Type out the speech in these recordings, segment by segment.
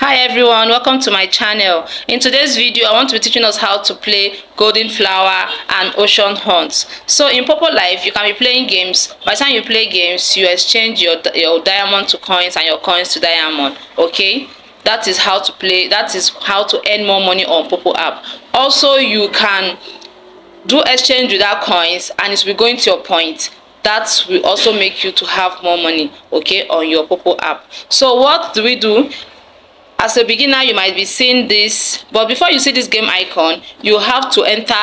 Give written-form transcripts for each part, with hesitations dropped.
Hi everyone, welcome to my channel. In today's video I want to be teaching us how to play golden flower and ocean hunts. So in Poppo life you can be playing games. By the time you play games you exchange your diamond to coins and your coins to diamond. Okay, that is how to play, that is how to earn more money on Poppo app. Also you can do exchange without coins and it will be going to your point. That will also make you to have more money, okay, on your Poppo app. So what do we do? As a beginner you might be seeing this, but before you see this game icon you have to enter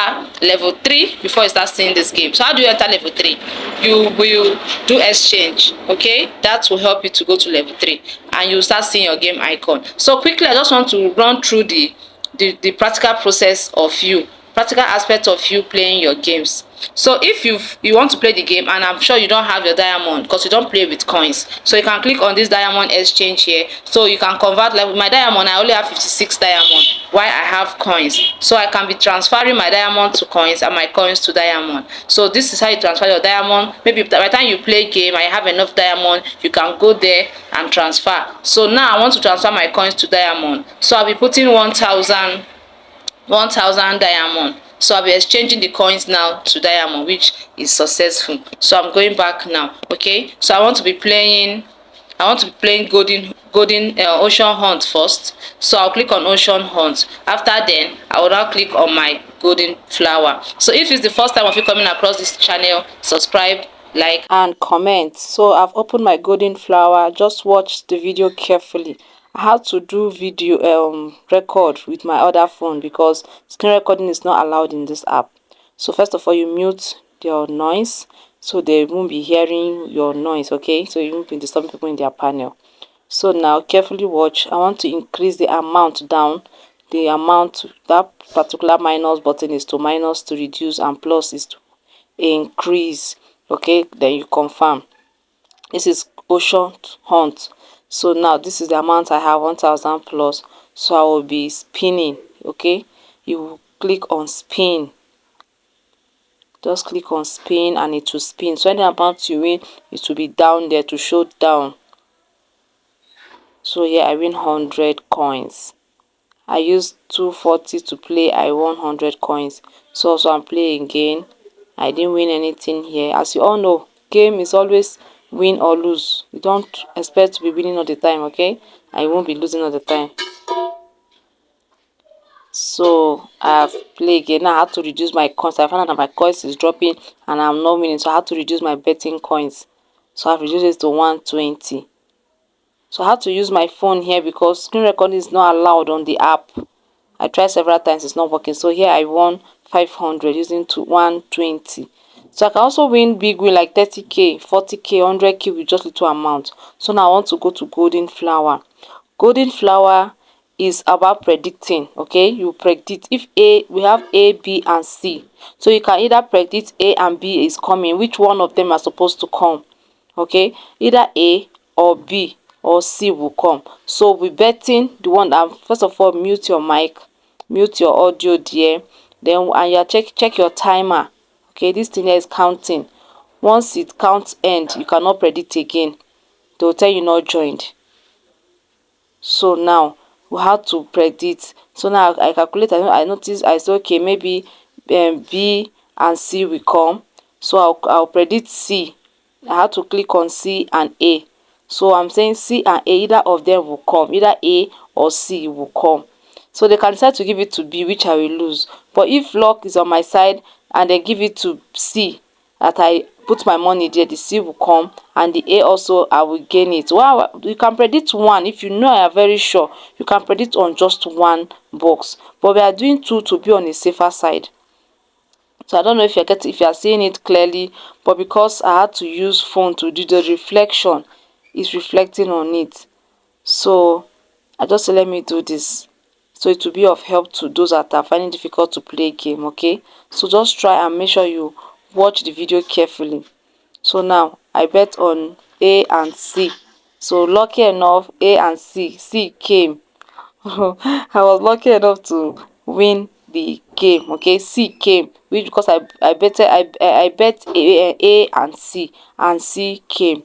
level 3 before you start seeing this game. So how do you enter level 3? You will do exchange, okay, that will help you to go to level 3 and you start seeing your game icon. So quickly I just want to run through the practical process of you, practical aspect of you playing your games. So if you want to play the game and I'm sure you don't have your diamond because you don't play with coins, so you can click on this diamond exchange here. So you can convert, like with my diamond I only have 56 diamond while I have coins, so I can be transferring my diamond to coins and my coins to diamond. So this is how you transfer your diamond. Maybe by the time you play game and you have enough diamond you can go there and transfer. So now I want to transfer my coins to diamond, so I'll be putting 1000 diamond. So I'll be exchanging the coins now to diamond, which is successful. So I'm going back now. Okay, so I want to be playing golden ocean hunt first. So I'll click on ocean hunt. After then I will now click on my golden flower. So if it's the first time of you coming across this channel, subscribe, like and comment. So I've opened my golden flower. Just watch the video carefully. I had to do video record with my other phone because screen recording is not allowed in this app. So first of all you mute your noise so they won't be hearing your noise, okay, so you won't be disturbing people in their panel. So now carefully watch. I want to increase the amount down. The amount, that particular minus button is to minus to reduce and plus is to increase. Okay, then you confirm. This is ocean hunt. So now this is the amount I have, 1000 plus. So I will be spinning. Okay, you will click on spin. Just click on spin and it will spin. So any amount you win, it will be down there to show down. So here I win 100 coins. I used 240 to play. I won 100 coins. So I'm playing again. I didn't win anything here. As you all know, game is always win or lose. You don't expect to be winning all the time, okay? I won't be losing all the time. So I've played again. Now I had to reduce my coins. I found out that my coins is dropping and I'm not winning, so I had to reduce my betting coins. So I've reduced it to 120. So I had to use my phone here because screen recording is not allowed on the app. I tried several times, it's not working. So here I won 500 using to 120. So I can also win big win like 30k, 40k, 100k with just little amount. So now I want to go to golden flower. Golden flower is about predicting. Okay, you predict if we have A, B and C, so you can either predict A and B is coming, which one of them are supposed to come. Okay, either A or B or C will come. So we betting the one that, first of all, mute your mic, mute your audio there, then and you check your timer. Okay, this thing here is counting. Once it counts end, you cannot predict again. They will tell you not joined. So now we have to predict. So now I calculate. I notice. I say okay, maybe B and C will come. So I'll predict C. I have to click on C and A. So I'm saying C and A, either of them will come, either A or C will come. So they can decide to give it to B, which I will lose. But if luck is on my side and they give it to C, that I put my money there, the C will come, and the A also I will gain it. Well, you can predict one. If you know, I am very sure you can predict on just one box, but we are doing two to be on a safer side. So I don't know if you are seeing it clearly, but because I had to use phone to do the reflection, it's reflecting on it. So I just say let me do this, so it will be of help to those that are finding difficult to play game. Okay, so just try and make sure you watch the video carefully. So now I bet on A and C. So lucky enough, A and C came. I was lucky enough to win the game. Okay, C came, which because I bet A and C came.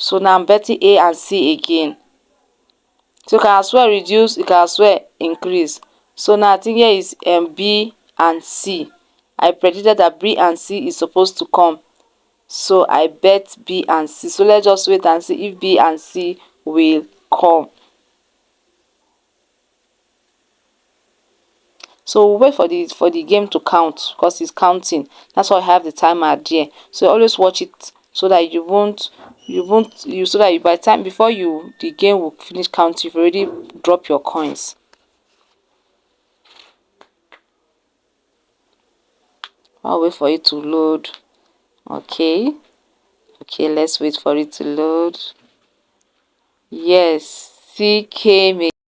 So now I'm betting A and C again. So you can as well reduce, you can as well increase. So now I think here is B and C. I predicted that B and C is supposed to come, so I bet B and C. So let's just wait and see if B and C will come. So we'll wait for the game to count, because it's counting. That's why I have the timer there. So always watch it so that so that by the time before the game will finish counting, you've already dropped your coins. I'll wait for it to load. Okay. Okay, let's wait for it to load. Yes, C came